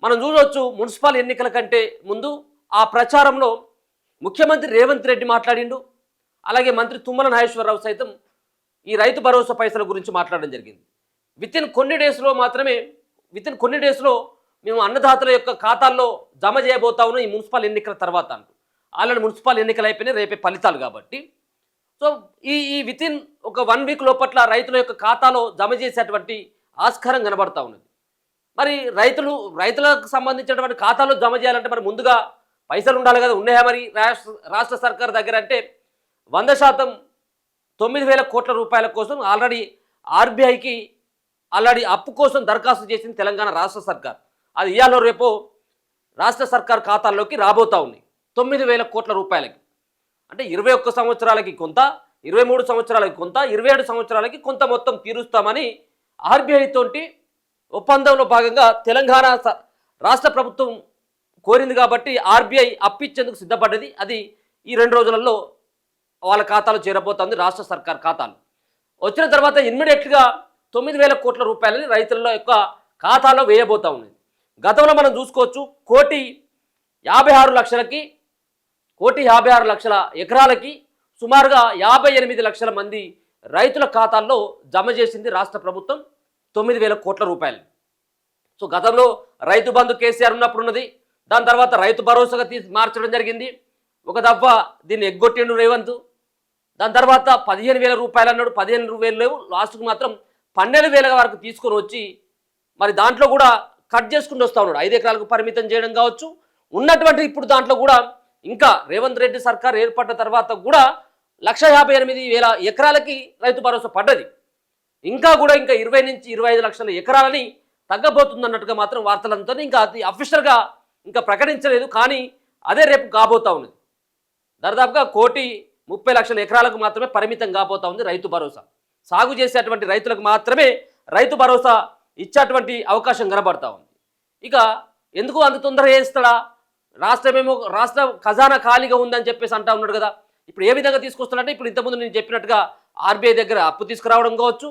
మనం చూడవచ్చు మున్సిపల్ ఎన్నికల కంటే ముందు ఆ ప్రచారంలో ముఖ్యమంత్రి రేవంత్ రెడ్డి మాట్లాడిండు. అలాగే మంత్రి తుమ్మల నాగేశ్వరరావు సైతం ఈ రైతు భరోసా పైసల గురించి మాట్లాడడం జరిగింది. వితిన్ కొన్ని డేస్లో మేము అన్నదాతల యొక్క ఖాతాల్లో జమ చేయబోతా ఉన్నాం ఈ మున్సిపల్ ఎన్నికల తర్వాత అంటూ. ఆల్రెడీ మున్సిపల్ ఎన్నికలు అయిపోయినాయి, రేపే ఫలితాలు కాబట్టి. సో ఈ వితిన్ ఒక 1 వీక్ లోపట్ల రైతుల యొక్క ఖాతాలో జమ చేసేటువంటి ఆస్కారం కనబడతా ఉన్నది. మరి రైతులకు సంబంధించినటువంటి ఖాతాలో జమ చేయాలంటే మరి ముందుగా పైసలు ఉండాలి కదా, ఉన్నాయా మరి రాష్ట్ర సర్కార్ దగ్గర అంటే 100% 9,000 కోట్ల రూపాయల కోసం ఆల్రెడీ ఆర్బీఐకి అప్పు కోసం దరఖాస్తు చేసింది తెలంగాణ రాష్ట్ర సర్కార్. అది ఇయాలో రేపో రాష్ట్ర సర్కార్ ఖాతాల్లోకి రాబోతా ఉన్నాయి 9,000 కోట్ల రూపాయలకి. అంటే 21 సంవత్సరాలకి కొంత, 23 సంవత్సరాలకి కొంత, 27 సంవత్సరాలకి కొంత మొత్తం తీరుస్తామని ఆర్బీఐ తోటి ఒప్పందంలో భాగంగా తెలంగాణ రాష్ట్ర ప్రభుత్వం కోరింది కాబట్టి ఆర్బీఐ అప్పిచ్చేందుకు సిద్ధపడ్డది. అది ఈ 2 రోజులలో వాళ్ళ ఖాతాలో చేరబోతోంది, రాష్ట్ర సర్కార్ ఖాతాలు. వచ్చిన తర్వాత ఇమ్మీడియట్గా 9,000 కోట్ల రూపాయలని రైతుల యొక్క ఖాతాలో వేయబోతా ఉంది. గతంలో మనం చూసుకోవచ్చు 1,56 లక్షల ఎకరాలకి సుమారుగా 58 లక్షల మంది రైతుల ఖాతాల్లో జమ చేసింది రాష్ట్ర ప్రభుత్వం 9,000 కోట్ల రూపాయలు. సో గతంలో రైతు బంధు కేసీఆర్ ఉన్నప్పుడున్నది, దాని తర్వాత రైతు భరోసాగా మార్చడం జరిగింది. ఒక దఫా దీన్ని ఎగ్గొట్టిండు రేవంత్. దాని తర్వాత 15,000 రూపాయలు అన్నాడు, 15,000 లేవు, లాస్ట్కి మాత్రం 12,000 వరకు తీసుకొని వచ్చి మరి దాంట్లో కూడా కట్ చేసుకుంటూ వస్తూ ఉన్నాడు. 5 ఎకరాలకు పరిమితం చేయడం కావచ్చు. ఉన్నటువంటి ఇప్పుడు దాంట్లో కూడా ఇంకా రేవంత్ రెడ్డి సర్కార్ ఏర్పడ్డ తర్వాత కూడా 1,58,000 ఎకరాలకి రైతు భరోసా పడ్డది. ఇంకా 20 నుంచి 25 లక్షల ఎకరాలని తగ్గబోతుందన్నట్టుగా మాత్రం వార్తలంతా ఇంకా అది అఫీషియల్గా ఇంకా ప్రకటించలేదు. కానీ అదే రేపు కాబోతా ఉన్నది. దాదాపుగా 1,30,00,000 ఎకరాలకు మాత్రమే పరిమితం కాబోతా ఉంది రైతు భరోసా. సాగు చేసేటువంటి రైతులకు మాత్రమే రైతు భరోసా ఇచ్చేటువంటి అవకాశం కనబడతా ఉంది. ఇక ఎందుకు అంత తొందరగా చేస్తాడా, రాష్ట్ర ఖజానా ఖాళీగా ఉందని చెప్పేసి అంటా ఉన్నాడు కదా. ఇప్పుడు ఏ విధంగా తీసుకొస్తాడంటే ఇప్పుడు ఇంతకుముందు నేను చెప్పినట్టుగా ఆర్బీఐ దగ్గర అప్పు తీసుకురావడం కావచ్చు,